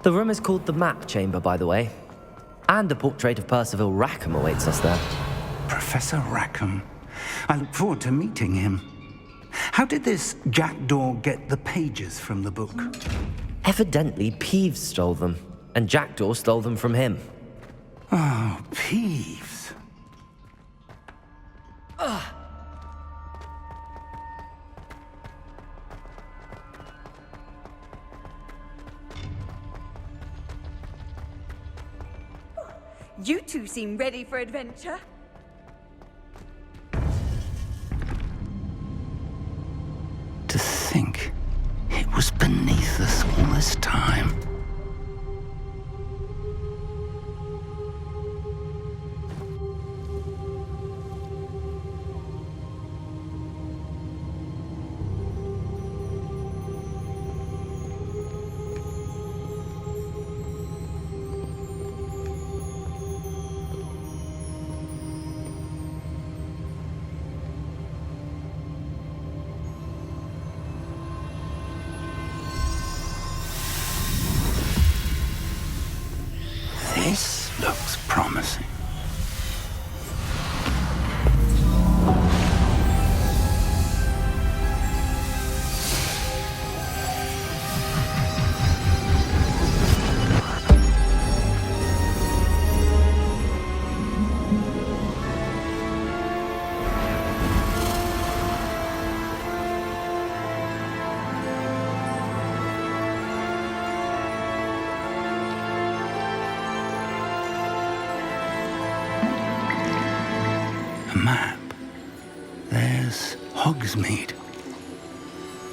The room is called the Map Chamber, by the way. And a portrait of Percival Rackham awaits us there. Professor Rackham. I look forward to meeting him. How did this jackdaw get the pages from the book? Evidently, Peeves stole them, and Jackdaw stole them from him. Oh, Peeves. You two seem ready for adventure. To think it was beneath us all this time. This looks promising. Map. There's Hogsmeade.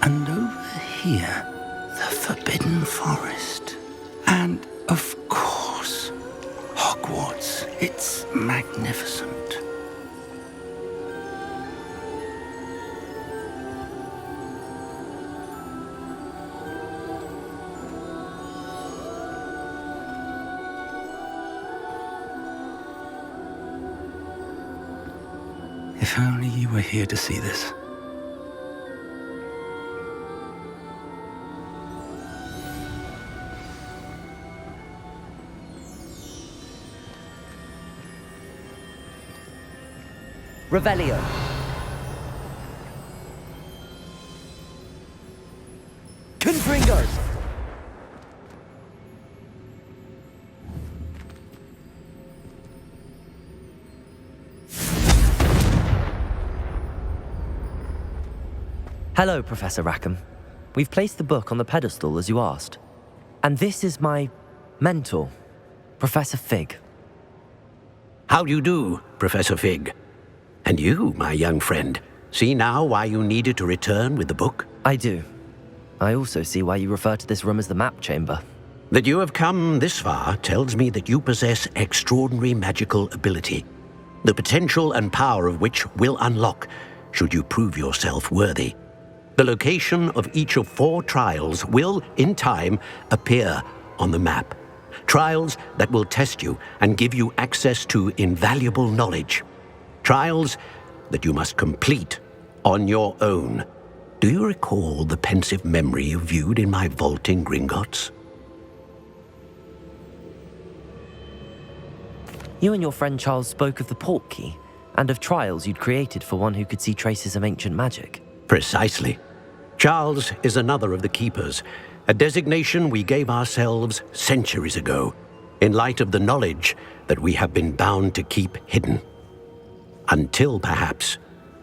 And over here, the Forbidden Forest. And, of course, Hogwarts. It's magnificent. If only you were here to see this. Revelio. Confringo. Hello, Professor Rackham. We've placed the book on the pedestal as you asked. And this is my mentor, Professor Fig. How do you do, Professor Fig? And you, my young friend, see now why you needed to return with the book? I do. I also see why you refer to this room as the Map Chamber. That you have come this far tells me that you possess extraordinary magical ability, the potential and power of which will unlock should you prove yourself worthy. The location of each of 4 trials will, in time, appear on the map. Trials that will test you and give you access to invaluable knowledge. Trials that you must complete on your own. Do you recall the pensive memory you viewed in my vault in Gringotts? You and your friend Charles spoke of the Portkey and of trials you'd created for one who could see traces of ancient magic. Precisely. Charles is another of the Keepers, a designation we gave ourselves centuries ago, in light of the knowledge that we have been bound to keep hidden. Until, perhaps,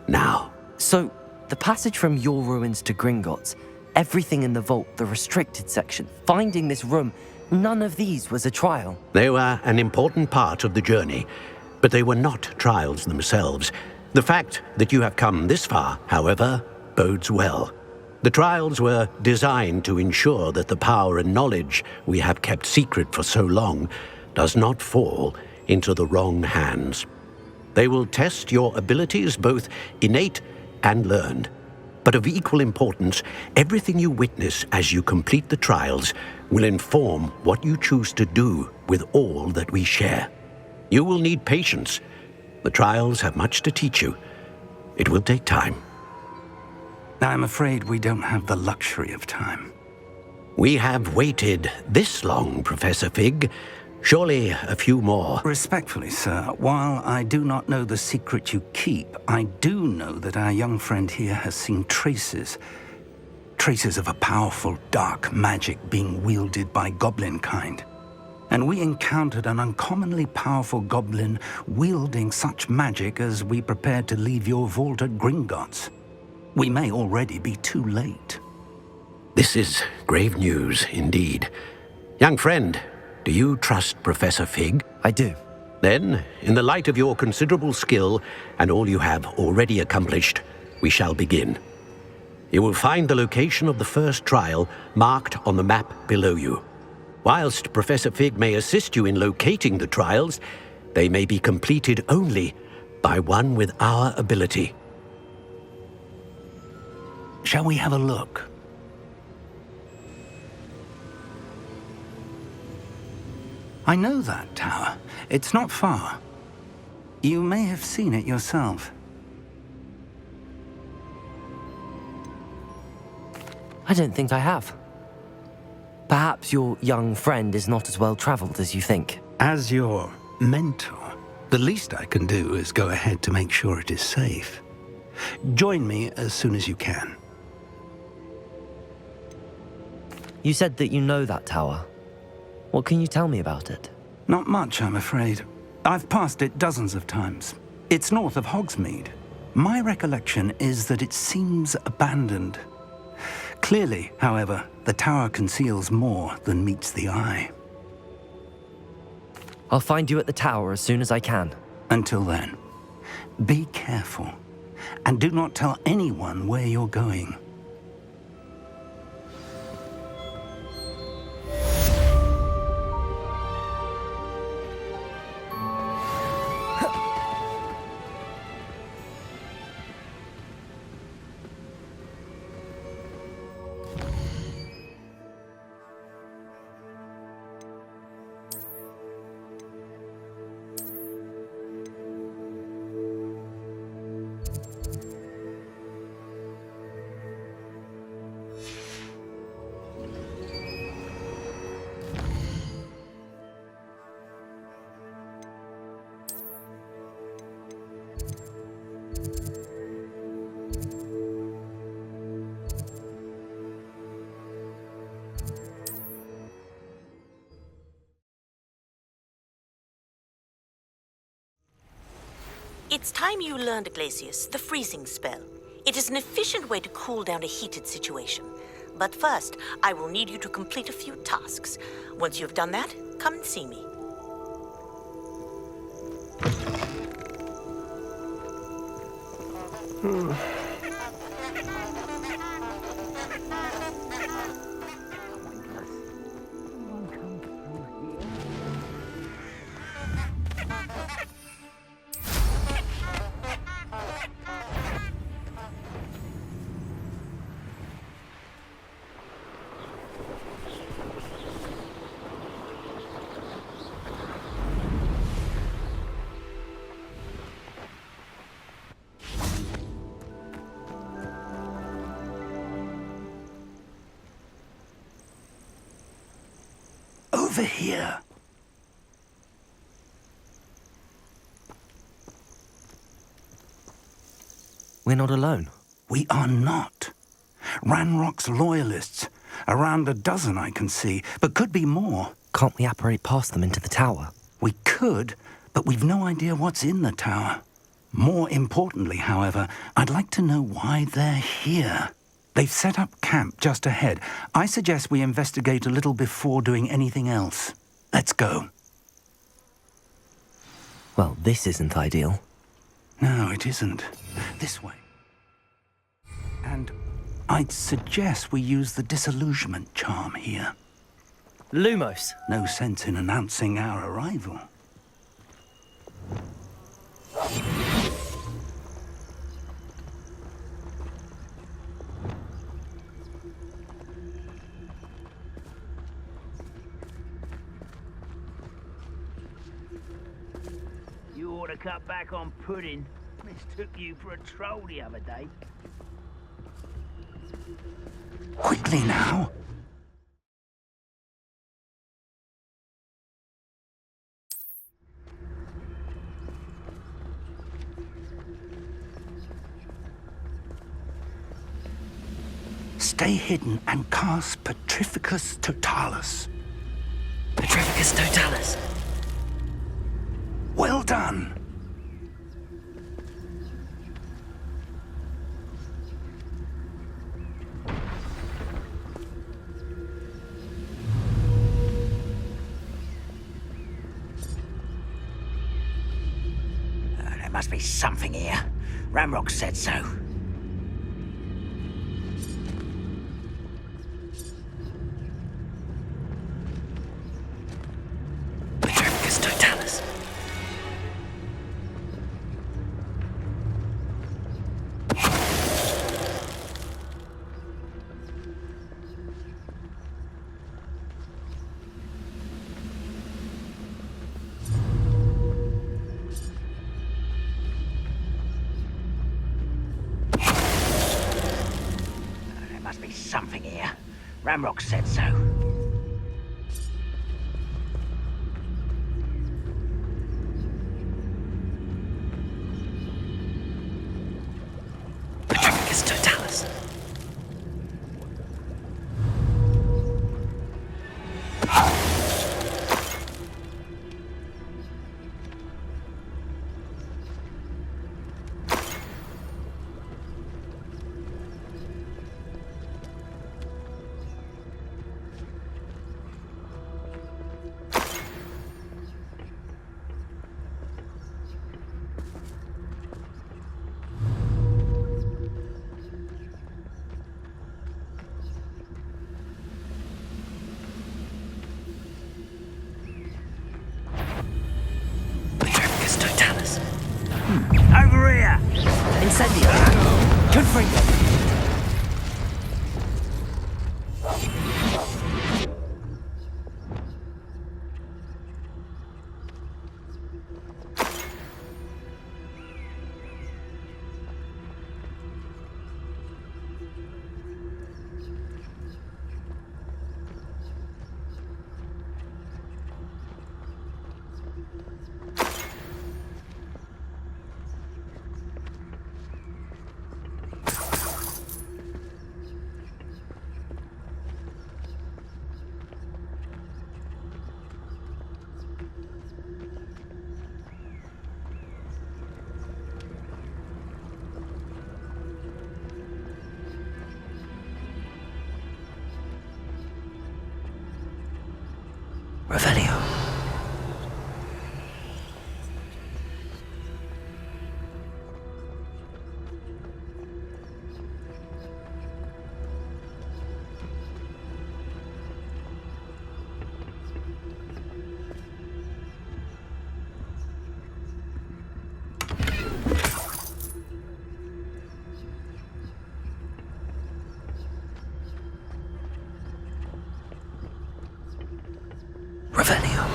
now. So, the passage from your ruins to Gringotts, everything in the vault, the restricted section, finding this room, none of these was a trial. They were an important part of the journey, but they were not trials themselves. The fact that you have come this far, however, bodes well. The trials were designed to ensure that the power and knowledge we have kept secret for so long does not fall into the wrong hands. They will test your abilities, both innate and learned. But of equal importance, everything you witness as you complete the trials will inform what you choose to do with all that we share. You will need patience. The trials have much to teach you. It will take time. I'm afraid we don't have the luxury of time. We have waited this long, Professor Fig. Surely a few more. Respectfully, sir, while I do not know the secret you keep, I do know that our young friend here has seen traces of a powerful dark magic being wielded by goblin kind. And we encountered an uncommonly powerful goblin wielding such magic as we prepared to leave your vault at Gringotts. We may already be too late. This is grave news indeed. Young friend, do you trust Professor Fig? I do. Then, in the light of your considerable skill and all you have already accomplished, we shall begin. You will find the location of the first trial marked on the map below you. Whilst Professor Fig may assist you in locating the trials, they may be completed only by one with our ability. Shall we have a look? I know that tower. It's not far. You may have seen it yourself. I don't think I have. Perhaps your young friend is not as well traveled as you think. As your mentor, the least I can do is go ahead to make sure it is safe. Join me as soon as you can. You said that you know that tower. What can you tell me about it? Not much, I'm afraid. I've passed it dozens of times. It's north of Hogsmeade. My recollection is that it seems abandoned. Clearly, however, the tower conceals more than meets the eye. I'll find you at the tower as soon as I can. Until then, be careful, and do not tell anyone where you're going. It's time you learned, Glacius, the freezing spell. It is an efficient way to cool down a heated situation. But first, I will need you to complete a few tasks. Once you've done that, come and see me. Over here. We're not alone. We are not. Ranrock's loyalists. Around a dozen I can see, but could be more. Can't we apparate past them into the tower? We could, but we've no idea what's in the tower. More importantly, however, I'd like to know why they're here. They've set up camp just ahead. I suggest we investigate a little before doing anything else. Let's go. Well, this isn't ideal. No, it isn't. This way. And I'd suggest we use the disillusionment charm here. Lumos! No sense in announcing our arrival. You ought to cut back on pudding. Mistook you for a troll the other day. Quickly now. Stay hidden and cast Petrificus Totalis. Petrificus Totalis. Well done. There must be something here. Ramrock said so. Petrificus Totalis. There must be something here. Ramrock said so. Petrificus Totalis. Petrificus Totalis. Over here! Incendio. Confringo. Revelio. Revelio.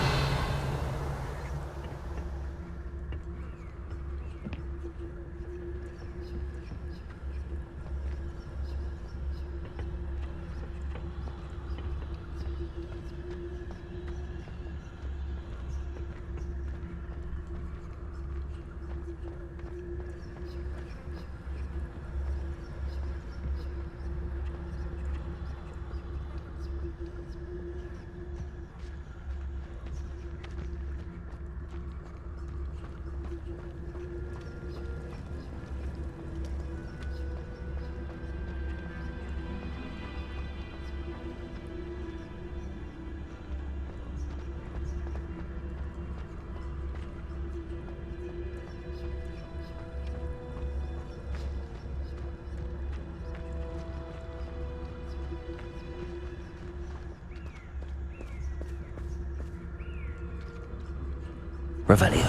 Revelio.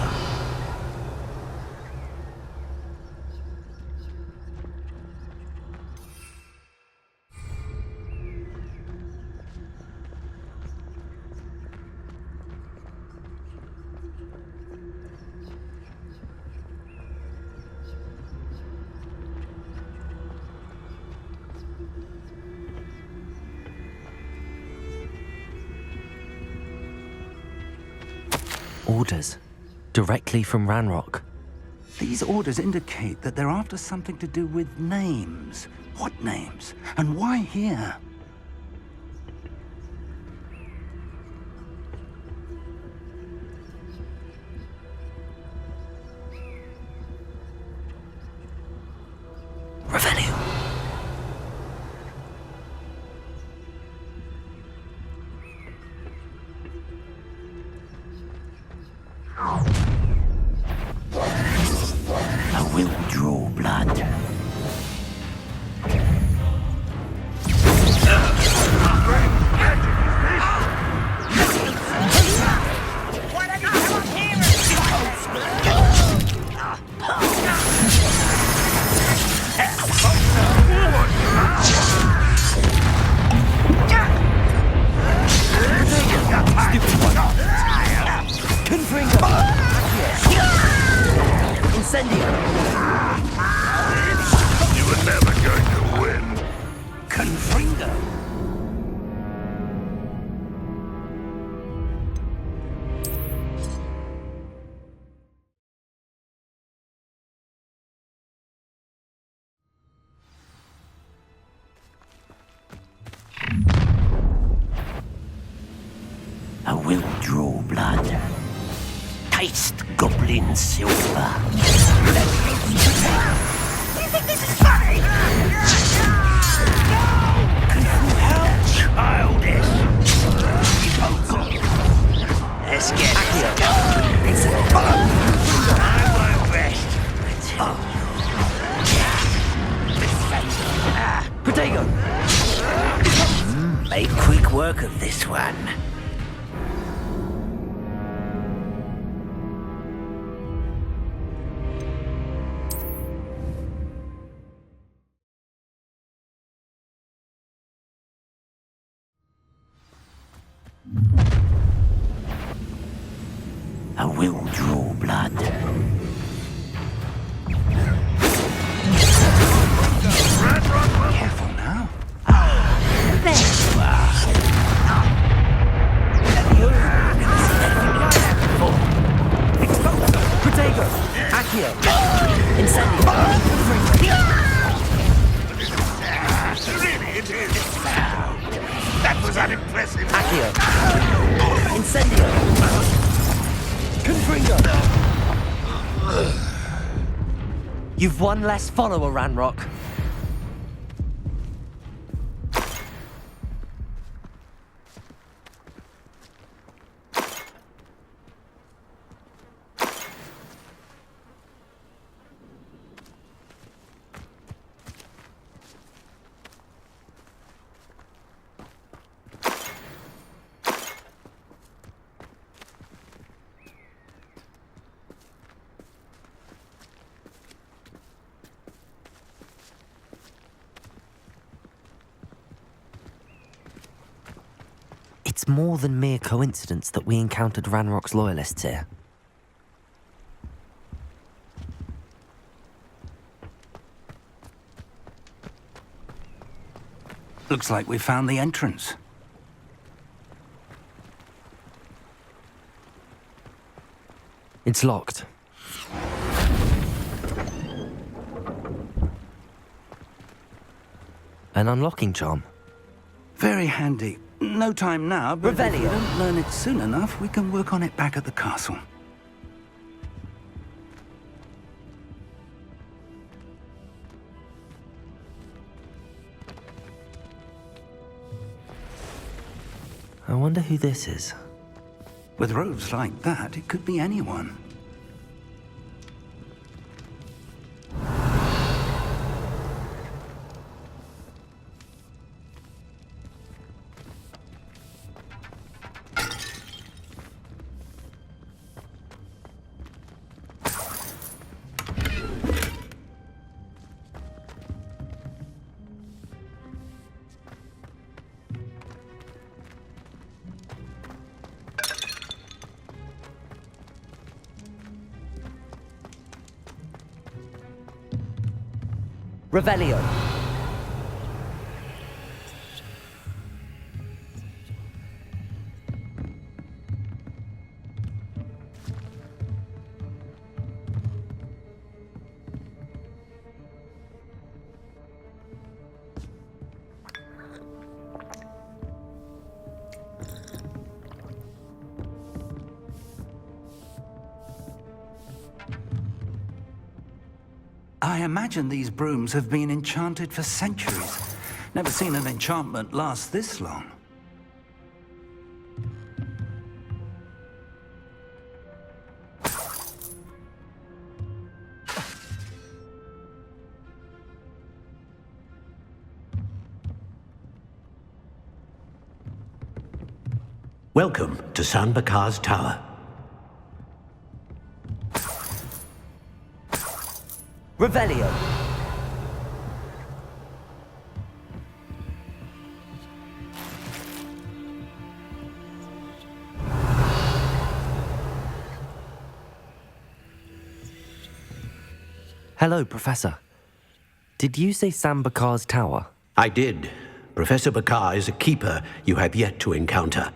Orders. Directly from Ranrock. These orders indicate that they're after something to do with names. What names? And why here? Revelio. I will draw blood. Incendio! You were never going to win. Confringo! I will draw blood. Taste goblin silver. You think this is funny? How childish! Let's get it. I won't rest. Protego! Make quick work of this one. I will draw blood. Careful now. There you are. Protego! Accio! Incendio! Really, it is. That was unimpressive. Accio! Incendio! Confringo! You've one less follower, Ranrock. It's more than mere coincidence that we encountered Ranrock's loyalists here. Looks like we found the entrance. It's locked. An unlocking charm. Very handy. No time now, but if we Revelio. don't learn it soon enough, we can work on it back at the castle. I wonder who this is. With robes like that, it could be anyone. Revelio. I imagine these brooms have been enchanted for centuries. Never seen an enchantment last this long. Welcome to San Bakar's Tower. Revelio. Hello, Professor. Did you say San Bakar's Tower? I did. Professor Bakar is a keeper you have yet to encounter.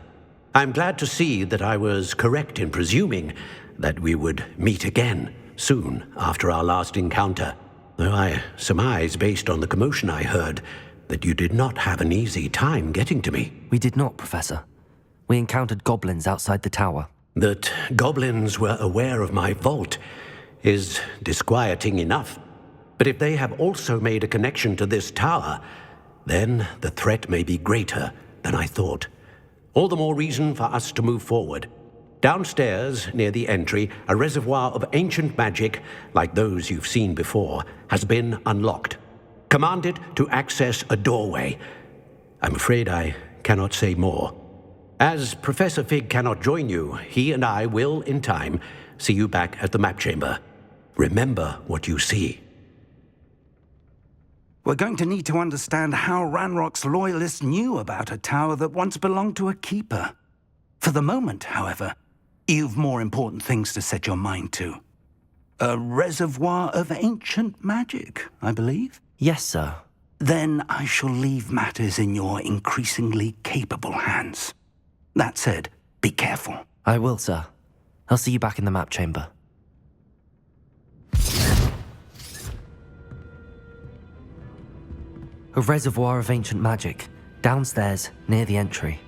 I'm glad to see that I was correct in presuming that we would meet again soon after our last encounter, though I surmise, based on the commotion I heard, that you did not have an easy time getting to me. We did not, Professor. We encountered goblins outside the tower. That goblins were aware of my vault is disquieting enough. But if they have also made a connection to this tower, then the threat may be greater than I thought. All the more reason for us to move forward. Downstairs, near the entry, a reservoir of ancient magic, like those you've seen before, has been unlocked. Command it to access a doorway. I'm afraid I cannot say more. As Professor Fig cannot join you, he and I will, in time, see you back at the map chamber. Remember what you see. We're going to need to understand how Ranrock's loyalists knew about a tower that once belonged to a keeper. For the moment, however, you've more important things to set your mind to. A reservoir of ancient magic, I believe? Yes, sir. Then I shall leave matters in your increasingly capable hands. That said, be careful. I will, sir. I'll see you back in the map chamber. A reservoir of ancient magic, downstairs, near the entry.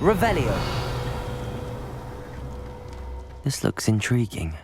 Revelio. This looks intriguing.